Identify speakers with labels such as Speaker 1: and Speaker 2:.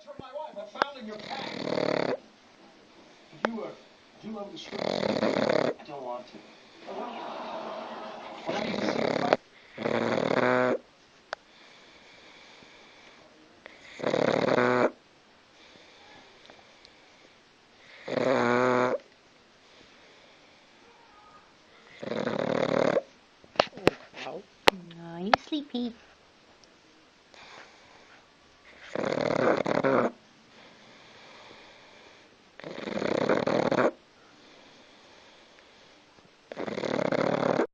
Speaker 1: from my wife. I found in your pack. Do you love the streets? I don't want to. Well, I need to see a fight.
Speaker 2: Oh, you sleepy?